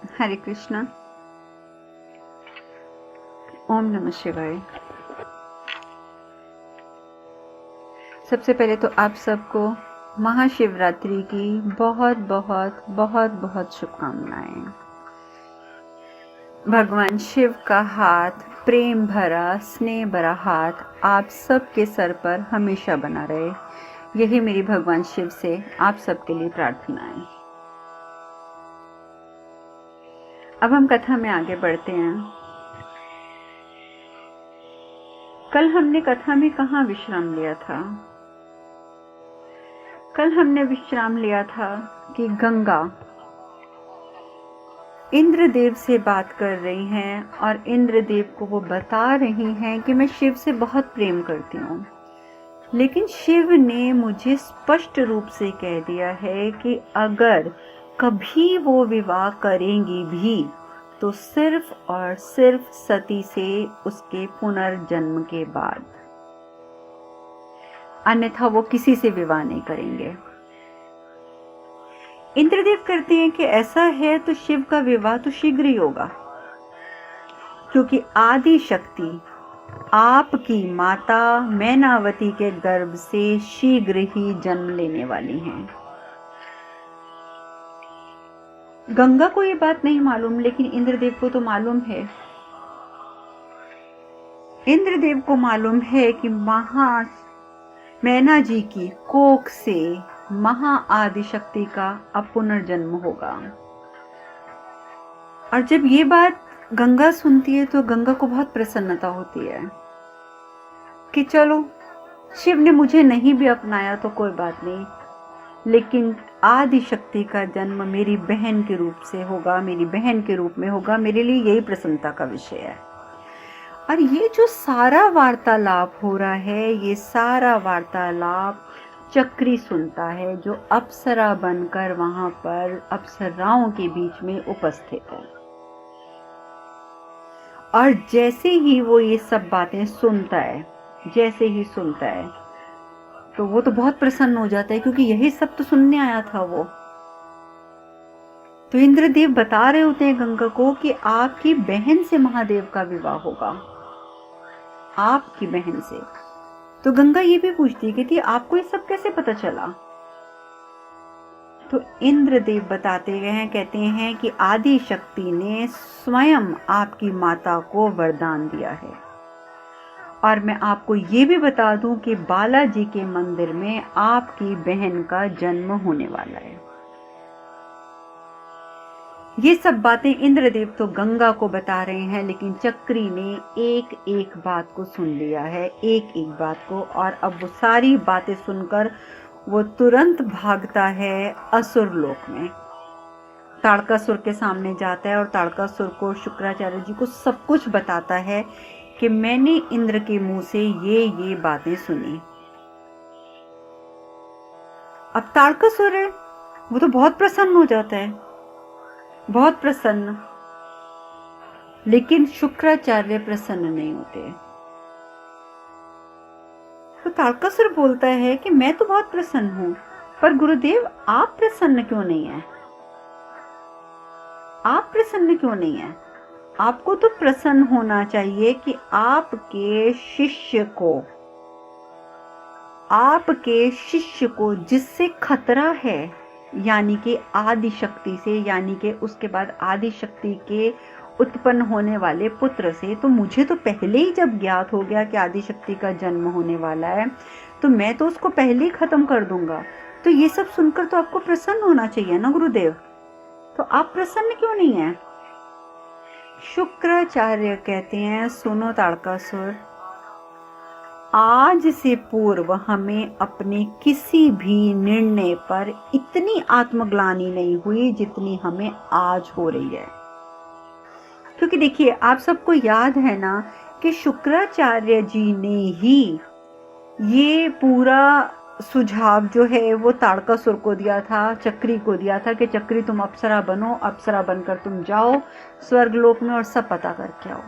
हरे कृष्णा। ओम नमः शिवाय। सबसे पहले तो आप सबको महाशिवरात्रि की बहुत बहुत बहुत बहुत शुभकामनाएं। भगवान शिव का हाथ, प्रेम भरा स्नेह भरा हाथ आप सबके सर पर हमेशा बना रहे, यही मेरी भगवान शिव से आप सबके लिए प्रार्थना है। अब हम कथा में आगे बढ़ते हैं। कल हमने कथा में कहाँ विश्राम लिया था? कल हमने विश्राम लिया था कि गंगा इंद्रदेव से बात कर रही हैं और इंद्रदेव को वो बता रही हैं कि मैं शिव से बहुत प्रेम करती हूँ, लेकिन शिव ने मुझे स्पष्ट रूप से कह दिया है कि अगर कभी वो विवाह करेंगी भी तो सिर्फ और सिर्फ सती से उसके पुनर्जन्म के बाद, अन्यथा वो किसी से विवाह नहीं करेंगे। इंद्रदेव कहते हैं कि ऐसा है तो शिव का विवाह तो शीघ्र ही होगा, क्योंकि आदि शक्ति आपकी माता मैनावती के गर्भ से शीघ्र ही जन्म लेने वाली हैं। गंगा को ये बात नहीं मालूम, लेकिन इंद्रदेव को तो मालूम है। इंद्रदेव को मालूम है कि मैना जी की कोख से महा आदि शक्ति का अब पुनर्जन्म होगा। और जब ये बात गंगा सुनती है तो गंगा को बहुत प्रसन्नता होती है कि चलो, शिव ने मुझे नहीं भी अपनाया तो कोई बात नहीं, लेकिन आदि शक्ति का जन्म मेरी बहन के रूप से होगा, मेरी बहन के रूप में होगा। मेरे लिए यही प्रसन्नता का विषय है। और ये जो सारा वार्तालाप हो रहा है, ये सारा वार्तालाप चक्री सुनता है, जो अप्सरा बनकर वहां पर अप्सराओं के बीच में उपस्थित है। और जैसे ही वो ये सब बातें सुनता है, जैसे ही सुनता है तो वो तो बहुत प्रसन्न हो जाता है, क्योंकि यही सब तो सुनने आया था वो। तो इंद्रदेव बता रहे होते हैं गंगा को कि आपकी बहन से महादेव का विवाह होगा, आपकी बहन से। तो गंगा ये भी पूछती है कि आपको ये सब कैसे पता चला? तो इंद्रदेव बताते गए हैं, कहते हैं कि आदि शक्ति ने स्वयं आपकी माता को वरदान दिया है। और मैं आपको ये भी बता दूं कि बालाजी के मंदिर में आपकी बहन का जन्म होने वाला है। ये सब बातें इंद्रदेव तो गंगा को बता रहे हैं, लेकिन चक्री ने एक एक बात को सुन लिया है, एक एक बात को। और अब वो सारी बातें सुनकर वो तुरंत भागता है असुर लोक में, ताड़कासुर के सामने जाता है और ताड़कासुर को, शुक्राचार्य जी को सब कुछ बताता है कि मैंने इंद्र के मुंह से ये बातें सुनी। अब ताड़कासुर है, वो तो बहुत प्रसन्न हो जाता है, बहुत प्रसन्न, लेकिन शुक्राचार्य प्रसन्न नहीं होते। तो ताड़कासुर बोलता है कि मैं तो बहुत प्रसन्न हूं, पर गुरुदेव आप प्रसन्न क्यों नहीं है? आप प्रसन्न क्यों नहीं है? आपको तो प्रसन्न होना चाहिए कि आपके शिष्य को जिससे खतरा है, यानी कि आदि शक्ति से, यानी कि उसके बाद आदि शक्ति के उत्पन्न होने वाले पुत्र से, तो मुझे तो पहले ही जब ज्ञात हो गया कि आदि शक्ति का जन्म होने वाला है, तो मैं तो उसको पहले ही खत्म कर दूंगा। तो ये सब सुनकर तो आपको प्रसन्न होना चाहिए ना गुरुदेव, तो आप प्रसन्न क्यों नहीं है? शुक्राचार्य कहते हैं, सुनो ताड़कासुर, आज से पूर्व हमें अपने किसी भी निर्णय पर इतनी आत्मग्लानि नहीं हुई जितनी हमें आज हो रही है। क्योंकि देखिए, आप सबको याद है ना कि शुक्राचार्य जी ने ही ये पूरा सुझाव जो है वो ताड़कासुर को दिया था, चक्री को दिया था कि चक्री तुम अप्सरा बनो, अप्सरा बनकर तुम जाओ स्वर्गलोक में और सब पता करके आओ।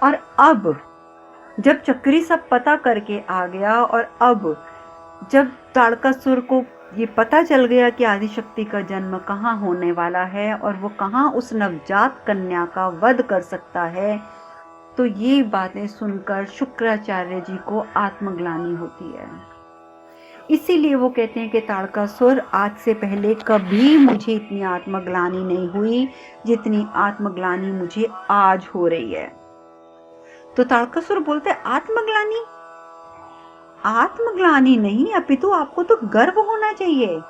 और अब जब चक्री सब पता करके आ गया, और अब जब ताड़कासुर को ये पता चल गया कि आदिशक्ति का जन्म कहाँ होने वाला है और वो कहाँ उस नवजात कन्या का वध कर सकता है, तो ये बातें सुनकर शुक्राचार्य जी को आत्मग्लानि होती है। इसीलिए वो कहते हैं कि ताड़कासुर, आज से पहले कभी मुझे इतनी आत्मग्लानि नहीं हुई जितनी आत्मग्लानि मुझे आज हो रही है। तो ताड़कासुर बोलते हैं, आत्मग्लानि? आत्मग्लानि नहीं, अपितु आपको तो गर्व होना चाहिए।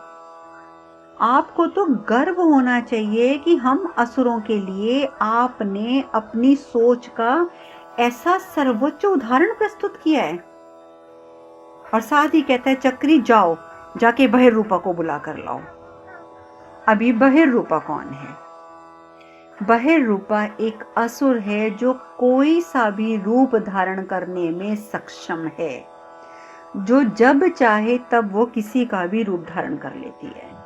आपको तो गर्व होना चाहिए कि हम असुरों के लिए आपने अपनी सोच का ऐसा सर्वोच्च उदाहरण प्रस्तुत किया है। और साथ ही कहता है, चक्री जाओ, जाके बहिर्रूपा को बुला कर लाओ। अभी बहिर्रूपा कौन है? बहिर्रूपा एक असुर है जो कोई सा भी रूप धारण करने में सक्षम है, जो जब चाहे तब वो किसी का भी रूप धारण कर लेती है।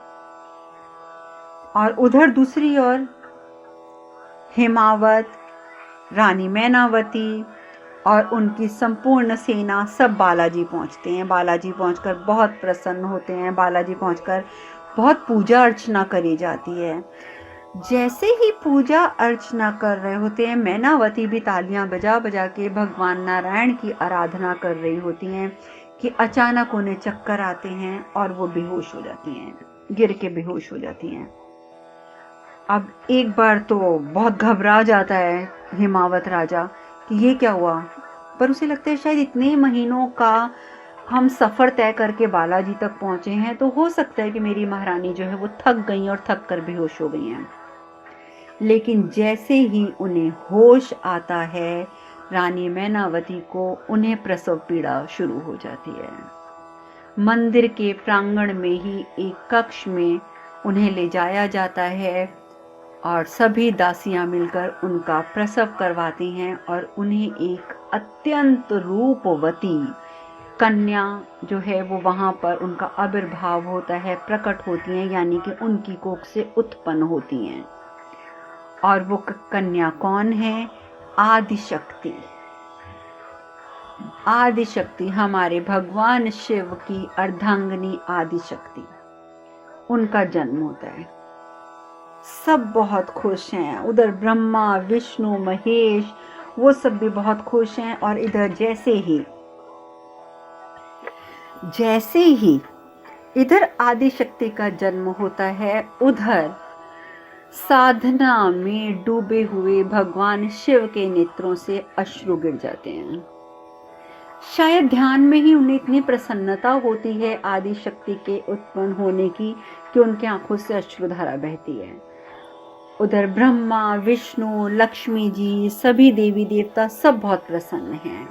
और उधर दूसरी ओर हेमावत, रानी मैनावती और उनकी संपूर्ण सेना सब बालाजी पहुंचते हैं। बालाजी पहुंचकर बहुत प्रसन्न होते हैं। बालाजी पहुंचकर बहुत पूजा अर्चना करी जाती है। जैसे ही पूजा अर्चना कर रहे होते हैं, मैनावती भी तालियां बजा बजा के भगवान नारायण की आराधना कर रही होती हैं कि अचानक उन्हें चक्कर आते हैं और वो बेहोश हो जाती हैं, गिर के बेहोश हो जाती हैं। अब एक बार तो बहुत घबरा जाता है हिमावत राजा कि ये क्या हुआ, पर उसे लगता है शायद इतने महीनों का हम सफ़र तय करके बालाजी तक पहुंचे हैं, तो हो सकता है कि मेरी महारानी जो है वो थक गई और थक कर बेहोश हो गई हैं। लेकिन जैसे ही उन्हें होश आता है, रानी मैनावती को उन्हें प्रसव पीड़ा शुरू हो जाती है। मंदिर के प्रांगण में ही एक कक्ष में उन्हें ले जाया जाता है और सभी दासियां मिलकर उनका प्रसव करवाती हैं और उन्हें एक अत्यंत रूपवती कन्या जो है वो वहां पर उनका आविर्भाव होता है, प्रकट होती हैं, यानी कि उनकी कोख से उत्पन्न होती हैं। और वो कन्या कौन है? आदिशक्ति। आदिशक्ति, हमारे भगवान शिव की अर्धांगिनी आदिशक्ति, उनका जन्म होता है। सब बहुत खुश हैं। उधर ब्रह्मा, विष्णु, महेश, वो सब भी बहुत खुश हैं। और इधर जैसे ही इधर आदिशक्ति का जन्म होता है, उधर साधना में डूबे हुए भगवान शिव के नेत्रों से अश्रु गिर जाते हैं। शायद ध्यान में ही उन्हें इतनी प्रसन्नता होती है आदिशक्ति के उत्पन्न होने की कि उनके आंखों से अश्रुधारा बहती है। उधर ब्रह्मा, विष्णु, लक्ष्मी जी, सभी देवी देवता सब बहुत प्रसन्न हैं।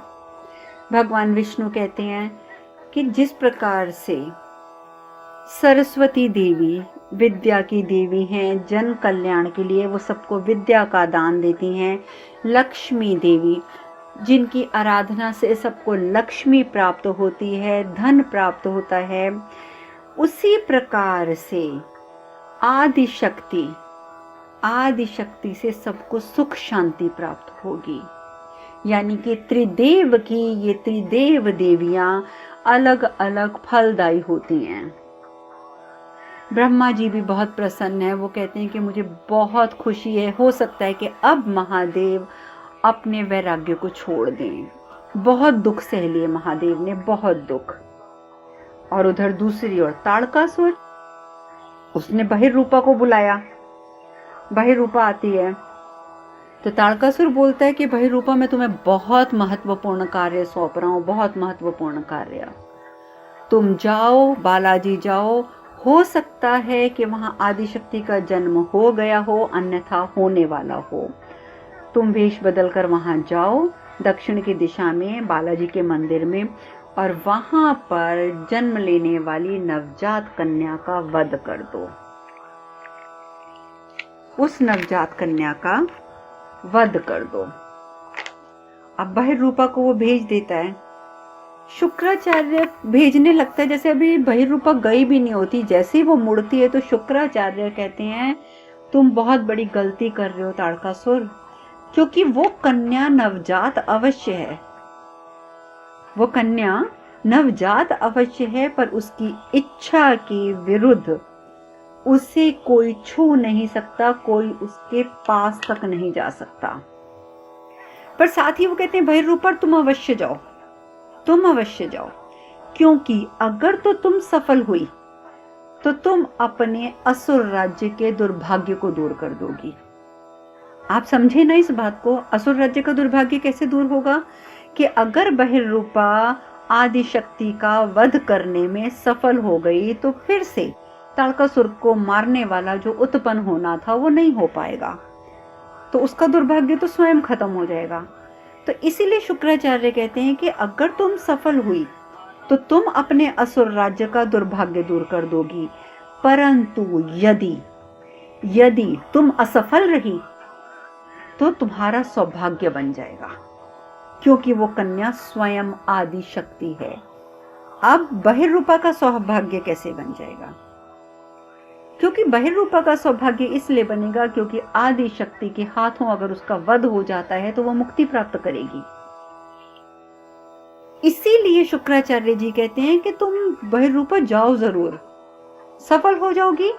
भगवान विष्णु कहते हैं कि जिस प्रकार से सरस्वती देवी विद्या की देवी हैं, जन कल्याण के लिए वो सबको विद्या का दान देती हैं, लक्ष्मी देवी जिनकी आराधना से सबको लक्ष्मी प्राप्त होती है, धन प्राप्त होता है, उसी प्रकार से आदिशक्ति से सबको सुख शांति प्राप्त होगी। यानी कि त्रिदेव की ये त्रिदेव देवियां अलग अलग फलदायी होती हैं। ब्रह्मा जी भी बहुत प्रसन्न है। वो कहते हैं कि मुझे बहुत खुशी है, हो सकता है कि अब महादेव अपने वैराग्य को छोड़ दें। बहुत दुख सह लिए महादेव ने, बहुत दुख। और उधर दूसरी ओर ताड़कासुर, उसने बहिर्रूपा को बुलाया। बहिर्रूपा आती है तो ताड़कासुर बोलता है कि बहिर्रूपा, मैं तुम्हें बहुत महत्वपूर्ण कार्य सौंप रहा हूं, बहुत महत्वपूर्ण कार्य। तुम जाओ, बालाजी जाओ, हो सकता है कि वहां आदिशक्ति का जन्म हो गया हो, अन्यथा होने वाला हो। तुम वेश बदल कर वहां जाओ, दक्षिण की दिशा में बालाजी के मंदिर में, और वहां पर जन्म लेने वाली नवजात कन्या का वध कर दो। उस नवजात कन्या का वध कर दो। अब बहिर्रूपा को वो भेज देता है। शुक्राचार्य भेजने लगता है जैसे अभी बहिर्रूपा गई भी नहीं होती। जैसे ही वो मुड़ती है तो शुक्राचार्य कहते हैं, तुम बहुत बड़ी गलती कर रहे हो ताड़कासुर, क्योंकि वो कन्या नवजात अवश्य है। वो कन्या नवजात अवश्य है, पर उसकी इच्छा के विरुद्ध उसे कोई छू नहीं सकता, कोई उसके पास तक नहीं जा सकता। पर साथ ही वो कहते हैं बहिर्रूप पर तुम अवश्य जाओ, तुम अवश्य जाओ, क्योंकि अगर तो तुम सफल हुई तो तुम अपने असुर राज्य के दुर्भाग्य को दूर कर दोगी। आप समझे ना इस बात को? असुर राज्य का दुर्भाग्य कैसे दूर होगा कि अगर बहिर्रूपा आदि शक्ति का वध करने में सफल हो गई तो फिर से तारकासुर को मारने वाला जो उत्पन्न होना था वो नहीं हो पाएगा, तो उसका दुर्भाग्य तो स्वयं खत्म हो जाएगा। तो इसीलिए शुक्राचार्य कहते हैं कि अगर तुम सफल हुई तो तुम अपने असुर राज्य का दुर्भाग्य दूर कर दोगी, परंतु यदि तुम असफल रही तो तुम्हारा सौभाग्य बन जाएगा, क्योंकि वो कन्या स्वयं आदि शक्ति है। अब बहिर्रूपा का सौभाग्य कैसे बन जाएगा? क्योंकि बहिर्रूपा का सौभाग्य इसलिए बनेगा क्योंकि आदि शक्ति के हाथों अगर उसका वध हो जाता है तो वो मुक्ति प्राप्त करेगी। इसीलिए शुक्राचार्य जी कहते हैं कि तुम बहिर्रूपा जाओ जरूर, सफल हो जाओगी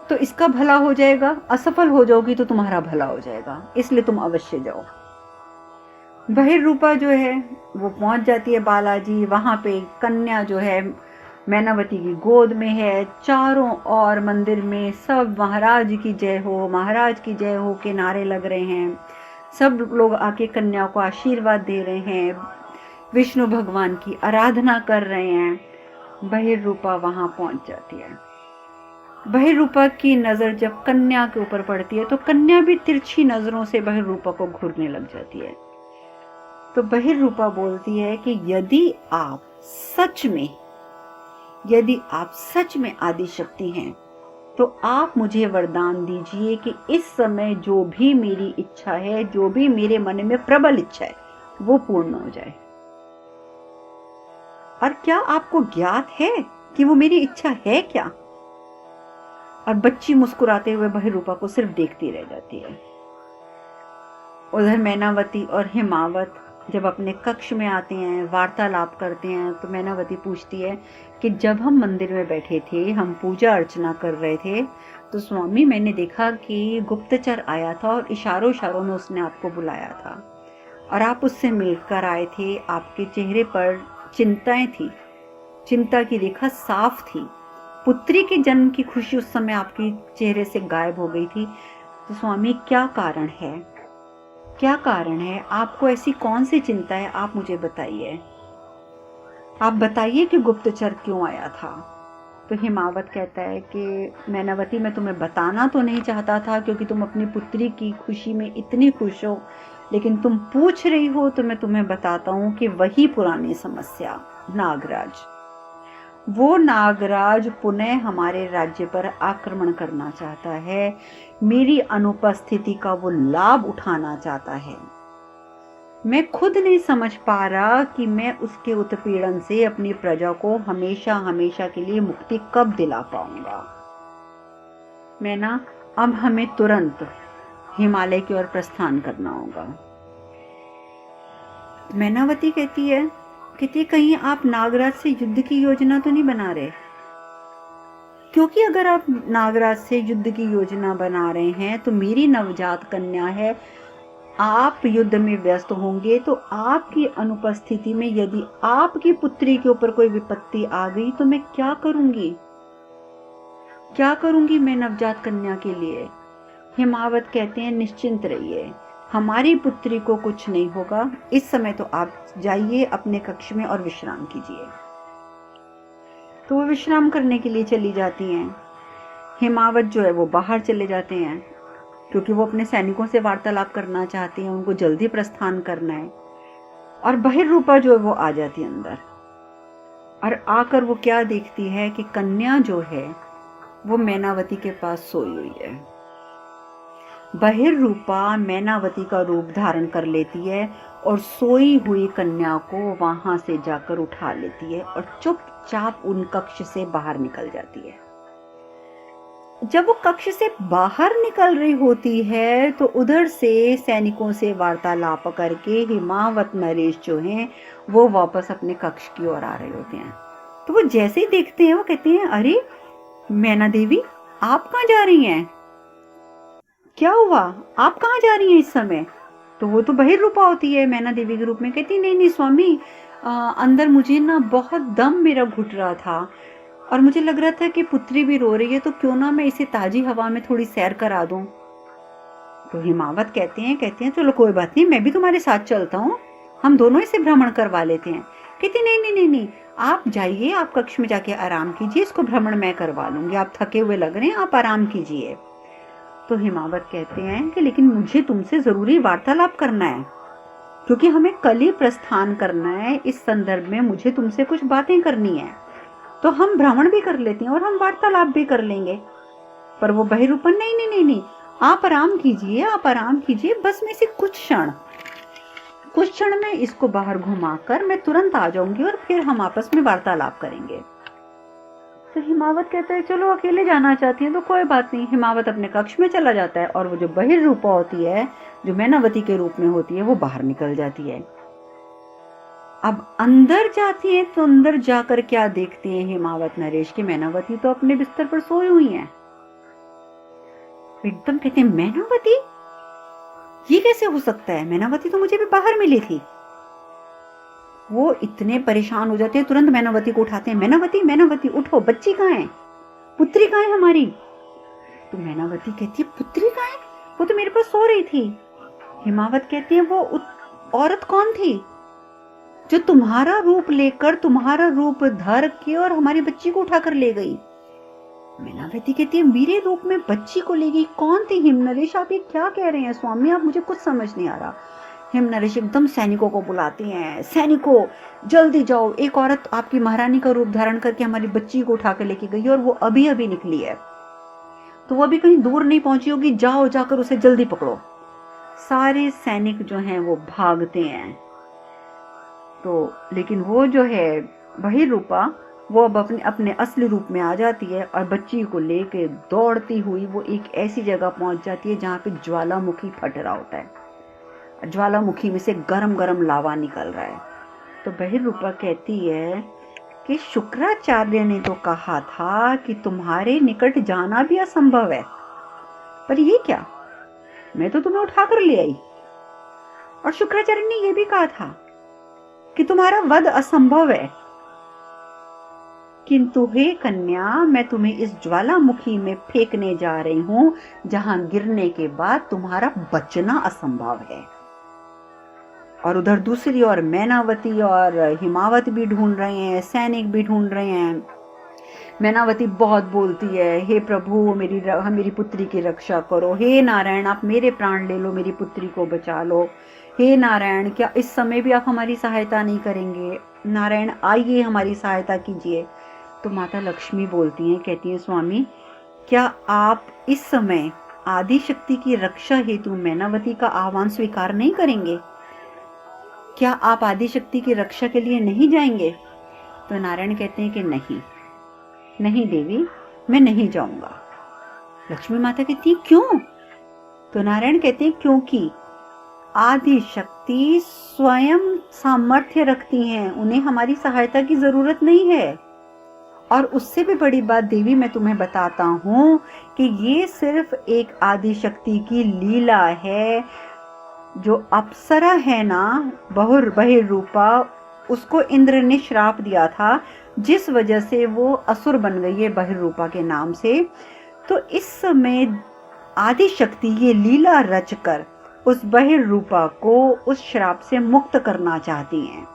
तो इसका भला हो जाएगा, असफल हो जाओगी तो तुम्हारा भला हो जाएगा, इसलिए तुम अवश्य जाओ। बहिर्रूपा जो है वो पहुंच जाती है बालाजी, वहां पे कन्या जो है मैनावती की गोद में है। चारों ओर मंदिर में सब महाराज की जय हो, महाराज की जय हो के नारे लग रहे हैं। सब लोग आके कन्या को आशीर्वाद दे रहे हैं, विष्णु भगवान की आराधना कर रहे हैं। बहिर्रूपा वहां पहुंच जाती है। बहिर्रूपा की नजर जब कन्या के ऊपर पड़ती है तो कन्या भी तिरछी नजरों से बहिर्रूपा को घूरने लग जाती है। तो बहिर्रूपा बोलती है कि यदि आप सच में आदि शक्ति हैं तो आप मुझे वरदान दीजिए कि इस समय जो भी मेरी इच्छा है, जो भी मेरे मन में प्रबल इच्छा है, वो पूर्ण हो जाए। और क्या आपको ज्ञात है कि वो मेरी इच्छा है क्या? और बच्ची मुस्कुराते हुए बहिर्रूपा को सिर्फ देखती रह जाती है। उधर मैनावती और हिमावत जब अपने कक्ष में आते हैं, वार्तालाप करते हैं, तो मैनावती पूछती है कि जब हम मंदिर में बैठे थे, हम पूजा अर्चना कर रहे थे, तो स्वामी मैंने देखा कि गुप्तचर आया था और इशारों इशारों में उसने आपको बुलाया था और आप उससे मिलकर आए थे। आपके चेहरे पर चिंताएं थी, चिंता की रेखा साफ थी। पुत्री के जन्म की खुशी उस समय आपके चेहरे से गायब हो गई थी। तो स्वामी क्या कारण है, क्या कारण है? आपको ऐसी कौन सी चिंता है? आप मुझे बताइए, आप बताइए कि गुप्तचर क्यों आया था। तो हिमावत कहता है कि मैनावती मैं तुम्हें बताना तो नहीं चाहता था क्योंकि तुम अपनी पुत्री की खुशी में इतनी खुश हो, लेकिन तुम पूछ रही हो तो मैं तुम्हें बताता हूँ कि वही पुरानी समस्या नागराज, वो नागराज पुनः हमारे राज्य पर आक्रमण करना चाहता है, मेरी अनुपस्थिति का वो लाभ उठाना चाहता है। मैं खुद नहीं समझ पा रहा कि मैं उसके उत्पीड़न से अपनी प्रजा को हमेशा हमेशा के लिए मुक्ति कब दिला पाऊंगा। अब हमें तुरंत हिमालय की ओर प्रस्थान करना होगा। मैनावती कहती है कहीं आप नागराज से युद्ध की योजना तो नहीं बना रहे? क्योंकि अगर आप नागराज से युद्ध की योजना बना रहे हैं तो मेरी नवजात कन्या है, आप युद्ध में व्यस्त होंगे तो आपकी अनुपस्थिति में यदि आपकी पुत्री के ऊपर कोई विपत्ति आ गई तो मैं क्या करूंगी, क्या करूंगी मैं नवजात कन्या के लिए? हिमावत कहते हैं निश्चिंत रहिए, हमारी पुत्री को कुछ नहीं होगा। इस समय तो आप जाइए अपने कक्ष में और विश्राम कीजिए। तो वो विश्राम करने के लिए चली जाती हैं। हिमावत जो है वो बाहर चले जाते हैं क्योंकि वो अपने सैनिकों से वार्तालाप करना चाहती हैं, उनको जल्दी प्रस्थान करना है। और बहिर्रूपा जो है वो आ जाती है अंदर, और आकर वो क्या देखती है कि कन्या जो है वो मैनावती के पास सोई हुई है। बहिर्रूपा मैनावती का रूप धारण कर लेती है और सोई हुई कन्या को वहां से जाकर उठा लेती है और चुपचाप उन कक्ष से बाहर निकल जाती है। जब वो कक्ष से बाहर निकल रही होती है तो उधर से सैनिकों से वार्तालाप करके हिमावत नरेश जो हैं वो वापस अपने कक्ष की ओर आ रहे होते हैं। तो वो जैसे ही देखते हैं वो कहते हैं, अरे मैना देवी, आप कहाँ जा रही हैं? क्या हुआ, आप कहाँ जा रही हैं इस समय? तो वो तो बहिर्रूपा होती है मैना देवी के रूप में, कहती नहीं नहीं स्वामी, अंदर मुझे ना बहुत दम मेरा घुट रहा था और मुझे लग रहा था कि पुत्री भी रो रही है, तो क्यों ना मैं इसे ताजी हवा में थोड़ी सैर करा दूं। तो हिमावत कहते हैं चलो कोई बात नहीं, मैं भी तुम्हारे साथ चलता हूँ, हम दोनों इसे भ्रमण करवा लेते हैं। कहती नहीं नहीं नहीं नहीं, आप जाइए, आप कक्ष में जाके आराम कीजिए, इसको भ्रमण मैं करवा लूंगी, आप थके हुए लग रहे हैं, आप आराम कीजिए। तो हिमावत कहते हैं कि लेकिन मुझे तुमसे जरूरी वार्तालाप करना है, क्योंकि हमें कल ही प्रस्थान करना है, इस संदर्भ में मुझे तुमसे कुछ बातें करनी है, तो हम भ्रमण भी कर लेते हैं और हम वार्तालाप भी कर लेंगे। पर वो बहिरूपन नहीं नहीं नहीं नहीं, आप आराम कीजिए, आप आराम कीजिए, बस में से कुछ क्षण में इसको बाहर घुमाकर मैं तुरंत आ जाऊंगी और फिर हम आपस में वार्तालाप करेंगे। तो हिमावत कहता है चलो अकेले जाना चाहती है तो कोई बात नहीं। हिमावत अपने कक्ष में चला जाता है और वो जो बहिर्रूपा होती है, जो मैनावती के रूप में होती है, वो बाहर निकल जाती है। अब अंदर जाती है तो अंदर जाकर क्या देखते हैं हिमावत नरेश की, मैनावती तो अपने बिस्तर पर सोई हुई है। एकदम कहते हैं मैनावती, ये कैसे हो सकता है, मैनावती तो मुझे भी बाहर मिली थी। वो इतने परेशान हो जाते हैं, तुरंत मैनावती को उठाते हैं, मैनावती मैनावती उठो, बच्ची कहाँ है, पुत्री कहाँ है हमारी? तो मैनावती कहती है पुत्री कहाँ है, वो तो मेरे पास सो रही थी। हिमावत कहती है वो औरत कौन थी जो तुम्हारा रूप लेकर, तुम्हारा रूप धर के और हमारी बच्ची को उठाकर ले गई? मैनावती कहती है मेरे रूप में बच्ची को ले गई, कौन थी? हिमनरेश आप ये क्या कह रहे हैं स्वामी, आप, मुझे कुछ समझ नहीं आ रहा। हिमनरेश एकदम सैनिकों को बुलाते हैं, सैनिकों जल्दी जाओ, एक औरत आपकी महारानी का रूप धारण करके हमारी बच्ची को उठा कर लेके गई और वो अभी अभी निकली है, तो वो अभी कहीं दूर नहीं पहुंची होगी, जाओ जाकर उसे जल्दी पकड़ो। सारे सैनिक जो हैं वो भागते हैं। तो लेकिन वो जो है बहिर्रूपा, वो अब अपने अपने असली रूप में आ जाती है और बच्ची को लेके दौड़ती हुई वो एक ऐसी जगह पहुंच जाती है जहां पे ज्वालामुखी फट रहा होता है, ज्वालामुखी में से गरम गरम लावा निकल रहा है। तो बहिर्रूपा कहती है कि शुक्राचार्य ने तो कहा था कि तुम्हारे निकट जाना भी असंभव है, पर ये क्या, मैं तो तुम्हें उठा कर ले आई। और शुक्राचार्य ने यह भी कहा था कि तुम्हारा वध असंभव है, किंतु हे कन्या, मैं तुम्हें इस ज्वालामुखी में फेंकने जा रही हूं जहां गिरने के बाद तुम्हारा बचना असंभव है। और उधर दूसरी ओर मैनावती और हिमावत भी ढूंढ रहे हैं, सैनिक भी ढूंढ रहे हैं। मैनावती बहुत बोलती है, हे प्रभु मेरी पुत्री की रक्षा करो, हे नारायण आप मेरे प्राण ले लो, मेरी पुत्री को बचा लो, हे नारायण क्या इस समय भी आप हमारी सहायता नहीं करेंगे, नारायण आइए हमारी सहायता कीजिए। तो माता लक्ष्मी बोलती हैं, कहती हैं स्वामी क्या आप इस समय आदि शक्ति की रक्षा हेतु मैनावती का आह्वान स्वीकार नहीं करेंगे? क्या आप आदि शक्ति की रक्षा के लिए नहीं जाएंगे? तो नारायण कहते हैं कि नहीं देवी, मैं नहीं जाऊंगा। लक्ष्मी माता कहती है क्यों? तो नारायण कहते हैं क्योंकि आदि शक्ति स्वयं सामर्थ्य रखती हैं, उन्हें हमारी सहायता की जरूरत नहीं है। और उससे भी बड़ी बात देवी मैं तुम्हें बताता हूं कि ये सिर्फ एक आदि शक्ति की लीला है। जो अप्सरा है ना बहिर्रूपा, उसको इंद्र ने श्राप दिया था, जिस वजह से वो असुर बन गई है बहिर्रूपा के नाम से। तो इस समय आदि शक्ति ये लीला रचकर उस बहिर्रूपा को उस श्राप से मुक्त करना चाहती हैं।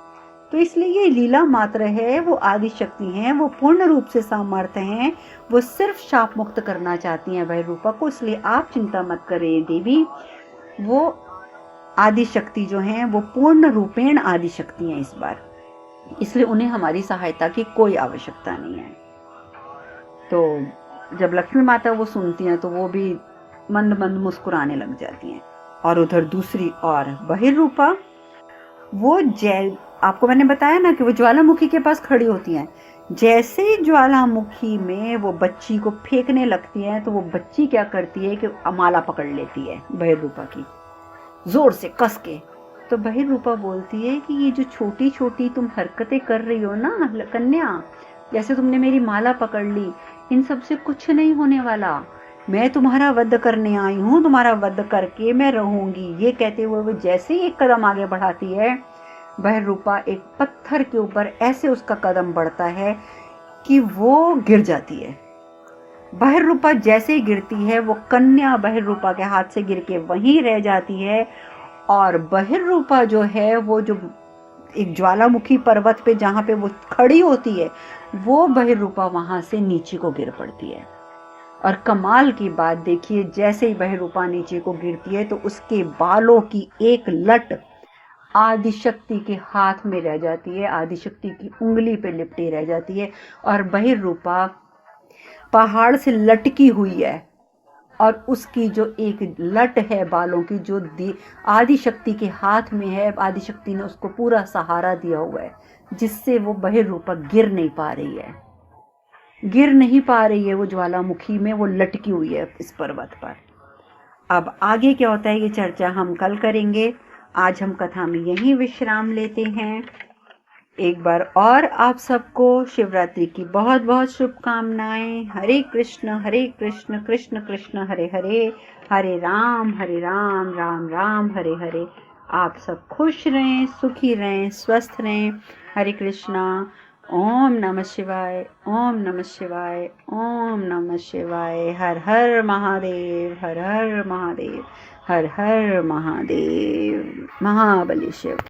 तो इसलिए ये लीला मात्र है, वो आदि शक्ति हैं, वो पूर्ण रूप से सामर्थ्य हैं, वो सिर्फ शाप मुक्त करना चाहती हैं बहिर्रूपा को। इसलिए आप चिंता मत करें देवी, वो आदि शक्ति जो हैं वो पूर्ण रूपेण आदि शक्ति हैं इस बार, इसलिए उन्हें हमारी सहायता की कोई आवश्यकता नहीं है। तो जब लक्ष्मी माता वो सुनती हैं तो वो भी मंद मंद मुस्कुराने लग जाती हैं। और उधर दूसरी ओर बहिर्रूपा, वो आपको मैंने बताया ना कि वो ज्वालामुखी के पास खड़ी होती हैं, जैसे ही ज्वालामुखी में वो बच्ची को फेंकने लगती है तो वो बच्ची क्या करती है कि माला पकड़ लेती है बहिर्रूपा की, जोर से कस के। तो बहिर्रूपा बोलती है कि ये जो छोटी छोटी तुम हरकतें कर रही हो ना कन्या, जैसे तुमने मेरी माला पकड़ ली, इन सब से कुछ नहीं होने वाला। मैं तुम्हारा वध करने आई हूँ, तुम्हारा वध करके मैं रहूंगी। ये कहते हुए वो जैसे ही एक कदम आगे बढ़ाती है, बहिर्रूपा एक पत्थर के ऊपर ऐसे उसका कदम बढ़ता है कि वो गिर जाती है। बहिर्रूपा जैसे ही गिरती है, वो कन्या बहिर्रूपा के हाथ से गिर के वहीं रह जाती है। और बहिर्रूपा जो है, वो जो एक ज्वालामुखी पर्वत पे जहाँ पे वो खड़ी होती है, वो बहिर्रूपा वहां से नीचे को गिर पड़ती है। और कमाल की बात देखिए, जैसे ही बहिर्रूपा नीचे को गिरती है तो उसके बालों की एक लट आदिशक्ति के हाथ में रह जाती है, आदिशक्ति की उंगली पे लिपटी रह जाती है। और बहिर्रूपा पहाड़ से लटकी हुई है, और उसकी जो एक लट है बालों की, जो आदिशक्ति के हाथ में है, आदिशक्ति ने उसको पूरा सहारा दिया हुआ है, जिससे वो बहिर्रूपा गिर नहीं पा रही है, गिर नहीं पा रही है। वो ज्वालामुखी में वो लटकी हुई है इस पर्वत पर। अब आगे क्या होता है ये चर्चा हम कल करेंगे। आज हम कथा में यहीं विश्राम लेते हैं। एक बार और आप सबको शिवरात्रि की बहुत बहुत शुभकामनाएं। हरे कृष्ण कृष्ण कृष्ण हरे हरे, हरे राम राम राम हरे हरे। आप सब खुश रहें, सुखी रहें, स्वस्थ रहें। हरे कृष्णा। ओम नमः शिवाय, ओम नमः शिवाय, ओम नमः शिवाय। हर हर महादेव, हर हर महादेव, हर हर महादेव। महाबली शिव।